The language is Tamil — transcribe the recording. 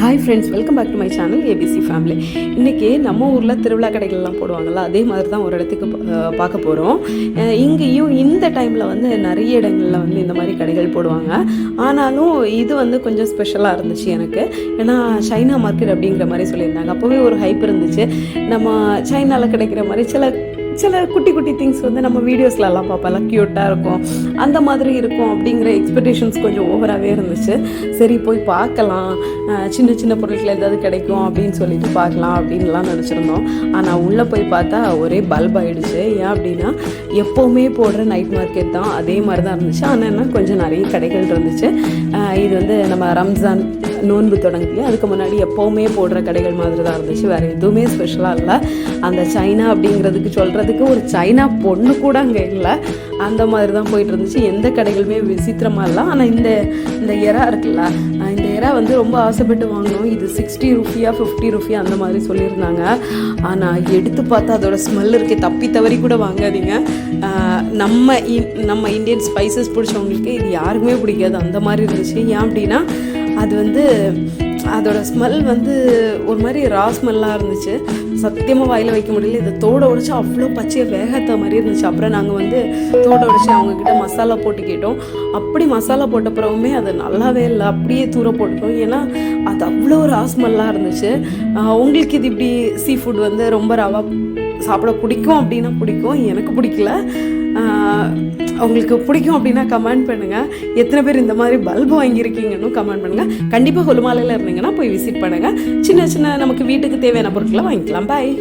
Hi friends, welcome back to my channel ABC family. இன்றைக்கி நம்ம ஊரில் திருவிழா கடைகள்லாம் போடுவாங்கள்ல, அதே மாதிரி தான் ஒரு இடத்துக்கு பார்க்க போகிறோம். இங்கேயும் இந்த டைமில் வந்து நிறைய இடங்களில் வந்து இந்த மாதிரி கடைகள் போடுவாங்க. ஆனாலும் இது வந்து கொஞ்சம் ஸ்பெஷலாக இருந்துச்சு எனக்கு. ஏன்னா சைனா மார்க்கெட் அப்படிங்கிற மாதிரி சொல்லியிருந்தாங்க. அப்போவே ஒரு ஹைப் இருந்துச்சு. நம்ம சைனாவில் கிடைக்கிற மாதிரி சில குட்டி குட்டி திங்ஸ் வந்து நம்ம வீடியோஸ்லலாம் பார்ப்போம், க்யூட்டாக இருக்கும், அந்த மாதிரி இருக்கும் அப்படிங்கிற எக்ஸ்பெக்டேஷன்ஸ் கொஞ்சம் ஓவராகவே இருந்துச்சு. சரி போய் பார்க்கலாம், சின்ன சின்ன பொருட்கள் ஏதாவது கிடைக்கும் அப்படின்னு சொல்லிட்டு பார்க்கலாம் அப்படின்லாம் நினச்சிருந்தோம். ஆனால் உள்ளே போய் பார்த்தா ஒரே பல்ப் ஆகிடுச்சு. ஏன் அப்படின்னா எப்போவுமே போடுற நைட் மார்க்கெட் தான், அதே மாதிரி தான் இருந்துச்சு. ஆனால் என்ன கொஞ்சம் நிறைய கடைகள் இருந்துச்சு. இது வந்து நம்ம ரம்ஜான் நோன்பு தொடங்கலையே, அதுக்கு முன்னாடி எப்போவுமே போடுற கடைகள் மாதிரி தான் இருந்துச்சு. வேறு எதுவுமே ஸ்பெஷலாக இல்லை. அந்த சைனா அப்படிங்கிறதுக்கு சொல்கிறதுக்கு ஒரு சைனா பொண்ணு கூட அங்கே இல்லை. அந்த மாதிரி தான் போயிட்டு இருந்துச்சு. எந்த கடைகளுமே விசித்திரமாக இல்லை. ஆனால் இந்த எறா இருக்குல்ல, இந்த எறா வந்து ரொம்ப ஆசைப்பட்டு வாங்கினோம். இது 60 ரூபியா 50 ரூபியா அந்த மாதிரி சொல்லியிருந்தாங்க. ஆனால் எடுத்து பார்த்தா அதோட ஸ்மெல் இருக்கே, தப்பி தவறி கூட வாங்காதீங்க. நம்ம இந்தியன் ஸ்பைசஸ் பிடிச்சவங்களுக்கு இது யாருக்குமே பிடிக்காது, அந்த மாதிரி இருந்துச்சு. ஏன் அப்படின்னா அது வந்து அதோட ஸ்மெல் வந்து ஒரு மாதிரி ரா ஸ்மெல்லாக இருந்துச்சு. சத்தியமாக வாயில் வைக்க முடியல. இதை தோட உடைச்சி அவ்வளோ பச்சையை வேகாத மாதிரி இருந்துச்சு. அப்புறம் நாங்கள் வந்து தோட உடைச்சி அவங்கக்கிட்ட மசாலா போட்டு கேட்டோம். அப்படி மசாலா போட்ட பிறகுமே அது நல்லாவே இல்லை, அப்படியே தூர போட்டுட்டோம். ஏன்னா அது அவ்வளோ ரா ஸ்மெல்லாக இருந்துச்சு. உங்களுக்கு இது இப்படி சீ ஃபுட் வந்து ரொம்ப ராவாக சாப்பிட பிடிக்கும் அப்படின்னா பிடிக்கும், எனக்கு பிடிக்கல. உங்களுக்கு பிடிக்கும் அப்படின்னா கமெண்ட் பண்ணுங்கள். எத்தனை பேர் இந்த மாதிரி பல்பு வாங்கியிருக்கீங்கன்னு கமெண்ட் பண்ணுங்கள். கண்டிப்பாக ஹொலுமாலையில் இருந்தீங்கன்னா போய் விசிட் பண்ணுங்கள். சின்ன சின்ன நமக்கு வீட்டுக்கு தேவையான பொருட்களை வாங்கிக்கலாம். பாய்.